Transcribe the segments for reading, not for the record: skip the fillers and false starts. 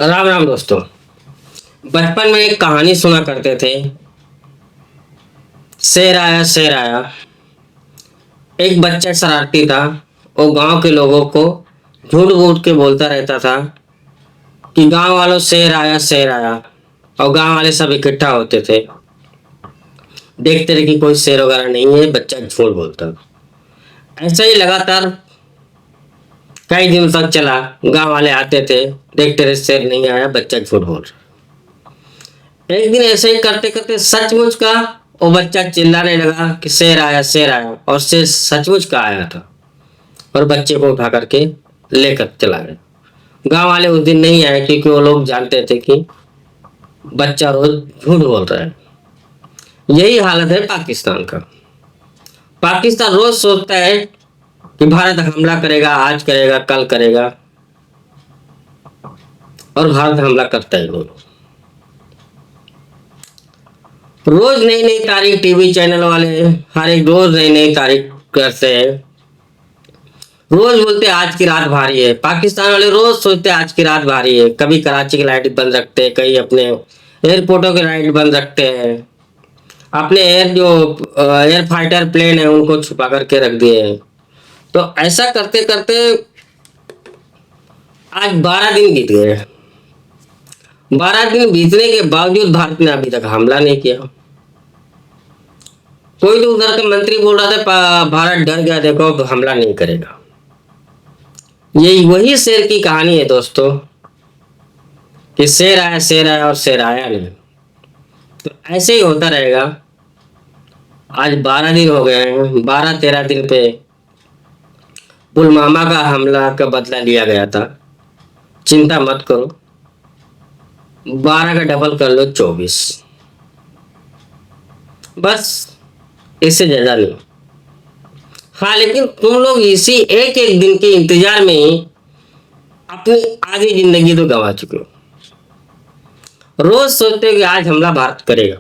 राम राम दोस्तों। बचपन में एक कहानी सुना करते थे, शेर आया शेर आया। एक बच्चा शरारती था। वो गांव के लोगों को झूठ मूठ के बोलता रहता था कि गांव वालों शेर आया। और गांव वाले सब इकट्ठा होते थे, देखते रहे कि कोई शेर वगैरह नहीं है, बच्चा झूठ बोलता। ऐसा ही लगातार कई दिन तक चला। गांव वाले आते थे, देखते रहे शेर नहीं आया, बच्चा झूठ बोल रहा। एक दिन ऐसे ही करते करते सचमुच का वो बच्चा चिल्लाने लगा कि शेर आया, और शेर सचमुच का आया था और बच्चे को उठा करके लेकर चला गया। गांव वाले उस दिन नहीं आए क्योंकि वो लोग जानते थे कि बच्चा रोज झूठ बोल रहा है। यही हालत है पाकिस्तान का। पाकिस्तान रोज सोचता है कि भारत हमला करेगा, आज करेगा, कल करेगा, और भारत हमला करता ही नहीं। रोज नई नई तारीख टीवी चैनल वाले हर एक रोज नई नई तारीख करते हैं। रोज बोलते हैं आज की रात भारी है। पाकिस्तान वाले रोज सोचते हैं आज की रात भारी है। कभी कराची की लाइट बंद रखते हैं, कहीं अपने एयरपोर्टों की लाइट बंद रखते हैं, अपने एयर फाइटर प्लेन है उनको छुपा करके रख दिए हैं। तो ऐसा करते करते आज 12 दिन बीत गए। 12 दिन बीतने के बावजूद भारत ने अभी तक हमला नहीं किया। कोई तो उधर का मंत्री बोल रहा था भारत डर गया, देखो अब हमला नहीं करेगा। यही वही शेर की कहानी है दोस्तों, कि शेर आया और शेर आया नहीं। तो ऐसे ही होता रहेगा। आज 12 दिन हो गए हैं। 12-13 दिन पे पुलवामा का हमला का बदला लिया गया था। चिंता मत करो, 12 का डबल कर लो 24, बस इससे ज्यादा नहीं। हाँ, लेकिन तुम लोग इसी एक एक दिन के इंतजार में ही अपनी आधी जिंदगी तो गंवा चुके हो। रोज सोचते हो कि आज हमला भारत करेगा,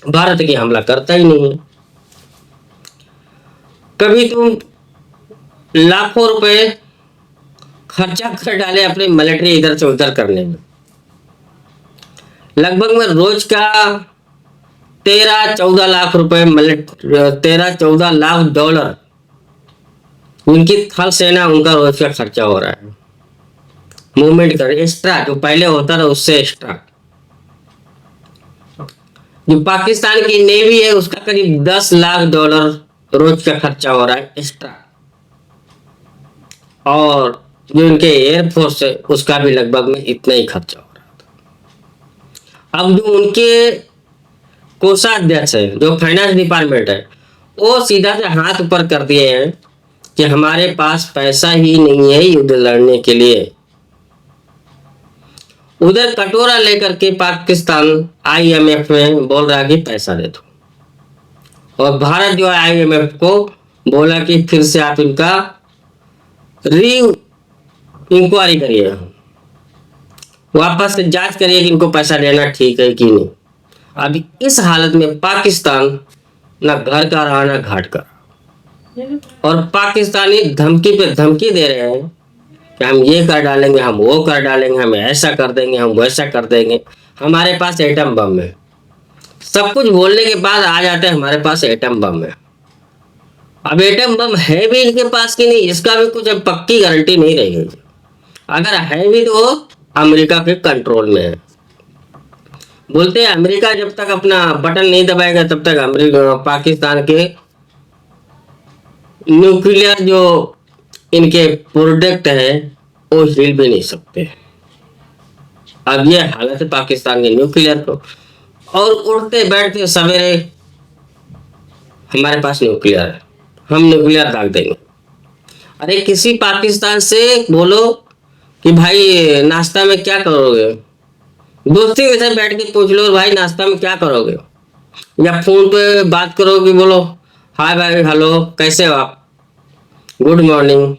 भारत की हमला करता ही नहीं है। कभी तुम लाखों रुपए खर्चा कर डाले अपने मिलिट्री इधर से उधर करने में। लगभग में रोज का 13-14 लाख रुपए, 13-14 लाख डॉलर उनकी थल सेना, उनका रोज का खर्चा हो रहा है। मूवमेंट कर एक्स्ट्रा, जो पहले होता था उससे एक्स्ट्रा। जो पाकिस्तान की नेवी है उसका करीब 10 लाख डॉलर रोज का खर्चा हो रहा है एक्स्ट्रा। और जो इनके एयरफोर्स है उसका भी लगभग में इतना ही खर्चा हो रहा था। अब जो उनके कोषाध्यक्ष है, जो फाइनेंस डिपार्टमेंट है, वो सीधा से हाथ ऊपर कर दिए हैं कि हमारे पास पैसा ही नहीं है युद्ध लड़ने के लिए। उधर कटोरा लेकर के पाकिस्तान आईएमएफ में बोल रहा है कि पैसा दे दो, और भारत जो है आईएमएफ को बोला कि फिर से आप इनका री इंक्वायरी करिए, वापस से जांच करिए कि इनको पैसा देना ठीक है कि नहीं। अभी इस हालत में पाकिस्तान ना घर का रहा ना घाट का, और पाकिस्तानी धमकी पे धमकी दे रहे हैं कि हम ये कर डालेंगे, हम वो कर डालेंगे, हम ऐसा कर देंगे, हम वैसा कर देंगे, हमारे पास एटम बम है। सब कुछ बोलने के बाद आ जाते हैं हमारे पास एटम बम है। अब एटम बम है भी इनके पास कि नहीं, इसका भी कुछ पक्की गारंटी नहीं रहेगी। अगर है भी तो वो अमेरिका के कंट्रोल में है। बोलते हैं अमेरिका जब तक अपना बटन नहीं दबाएगा तब तक अमेरिका पाकिस्तान के न्यूक्लियर जो इनके प्रोडक्ट है वो हिल भी नहीं सकते। अब ये हालत है पाकिस्तान के न्यूक्लियर को। और उड़ते बैठते सवेरे हमारे पास न्यूक्लियर है, हम न्यूक्लियर दाग देंगे। अरे किसी पाकिस्तान से बोलो कि भाई नाश्ता में क्या करोगे, दोस्ती के साथ बैठ के पूछ लो भाई नाश्ता में क्या करोगे, या फोन पे बात करोगे, बोलो हाय भाई, हेलो, कैसे हो आप, गुड मॉर्निंग,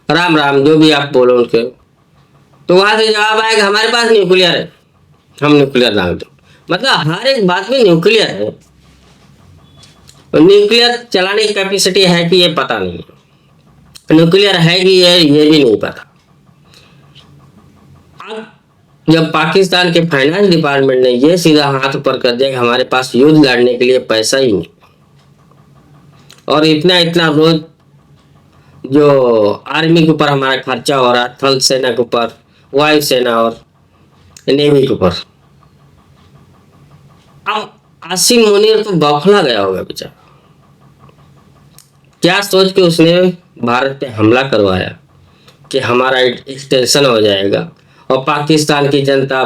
राम राम, जो भी आप बोलो उनके, तो वहां से जवाब आएगा हमारे पास न्यूक्लियर है, हम न्यूक्लियर दाग दो। मतलब हर एक बात में न्यूक्लियर है। न्यूक्लियर चलाने की कैपेसिटी है कि ये पता नहीं, न्यूक्लियर है कि ये भी नहीं पता। अब जब पाकिस्तान के फाइनेंस डिपार्टमेंट ने ये सीधा हाथ ऊपर कर दिया कि हमारे पास युद्ध लड़ने के लिए पैसा ही नहीं, और इतना इतना रोज जो आर्मी के ऊपर हमारा खर्चा हो रहा है, थल सेना के ऊपर, वायु सेना और नेवी के ऊपर। अब आसिम मुनीर तो बौखला गया होगा बेचारा, क्या सोच के उसने भारत पे हमला करवाया कि हमारा एक्सटेंशन हो जाएगा और पाकिस्तान की जनता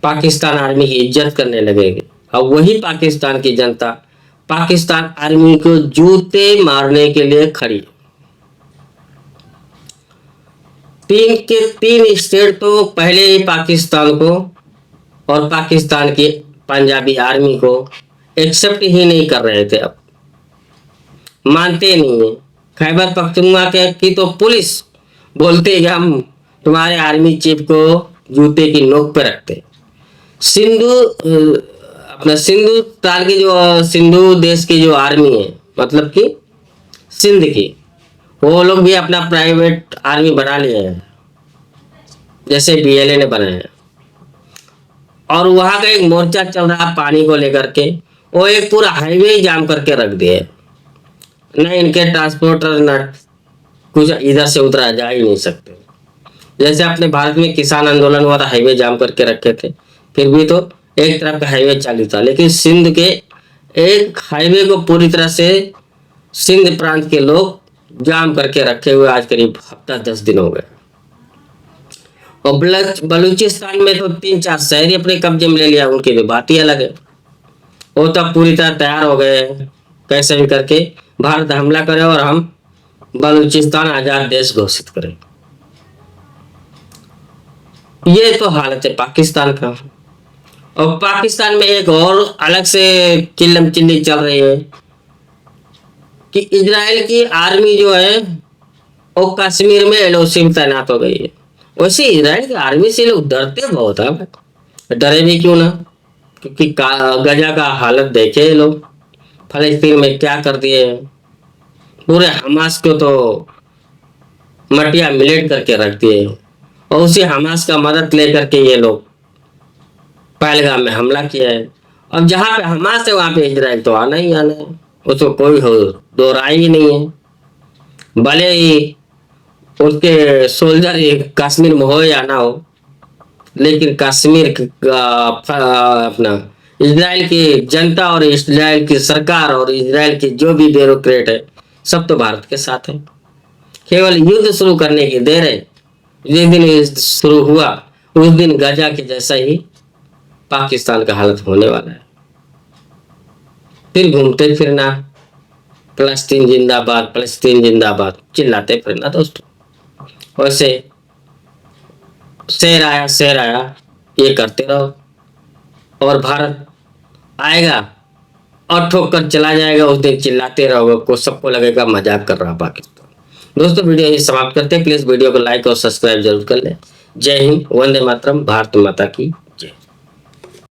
पाकिस्तान आर्मी की इज्जत करने लगेगी। अब वही पाकिस्तान की जनता पाकिस्तान आर्मी को जूते मारने के लिए खड़ी। तीन स्टेट तो पहले ही पाकिस्तान को और पाकिस्तान की पंजाबी आर्मी को एक्सेप्ट ही नहीं कर रहे थे, अब मानते नहीं है। खैबर पख्तूनख्वा की तो पुलिस बोलते हैं कि हम तुम्हारे आर्मी चीफ को जूते की नोक पे रखते। अपना सिंधु ताल की जो सिंधु देश की जो आर्मी है, मतलब कि सिंध की, वो लोग भी अपना प्राइवेट आर्मी बना लिए हैं, जैसे BLA ने बनाया है। और वहां का एक मोर्चा चल रहा है पानी को लेकर के, वो एक पूरा हाईवे जाम करके रख दिए, न इनके ट्रांसपोर्टर न कुछ इधर से उधर जा ही नहीं सकते। जैसे अपने भारत में किसान आंदोलन हुआ था, हाईवे जाम करके रखे थे, फिर भी तो एक तरफ का हाईवे चालू था, लेकिन सिंध के एक हाईवे को पूरी तरह से सिंध प्रांत के लोग जाम करके रखे हुए आज करीब हफ्ता 10 दिन हो गए। और बलूचिस्तान में तो 3-4 शहर ही अपने कब्जे में ले लिया, उनकी भी बात ही अलग है। वो तब पूरी तरह तैयार हो गए कैसे भी करके भारत हमला करे और हम बलूचिस्तान आजाद देश घोषित करें। ये तो हालत है पाकिस्तान का। और पाकिस्तान में एक और अलग से चिल्लम चिल्ली चल रही है कि इजराइल की आर्मी जो है वो कश्मीर में LOC में तैनात हो गई है। वैसे इजराइल की आर्मी से लोग डरते बहुत है, डरे भी क्यों ना, क्योंकि गजा का हालत देखे लोग, फलस्तीन में क्या कर दिए, पूरे हमास को तो मटिया मिलेट करके रख दिए, और उसी हमास का मदद लेकर के ये लोग पहलगाम में हमला किया है। अब जहां पे हमास है वहां पे इजराइल तो आना ही आना है, उसको कोई दो राय ही नहीं है। भले ही उसके सोल्जर कश्मीर में हो या ना हो, लेकिन कश्मीर का अपना इजराइल की जनता और इजराइल की सरकार और इजराइल के जो भी ब्यूरोक्रेट है सब तो भारत के साथ है। केवल युद्ध शुरू करने की देर है। जिस दिन युद्ध शुरू हुआ उस दिन गजा के जैसा ही पाकिस्तान का हालत होने वाला है। फिर घूमते फिरना फलस्तीन जिंदाबाद चिल्लाते फिरना दोस्तों। वैसे शेर आया ये करते रहो और भारत आएगा और ठोक कर चला जाएगा, उस दिन चिल्लाते रहोगे, को सबको लगेगा मजाक कर रहा पाकिस्तान। दोस्तों वीडियो यही समाप्त करते हैं। प्लीज वीडियो को लाइक और सब्सक्राइब जरूर कर लें। जय हिंद, वंदे मातरम, भारत माता की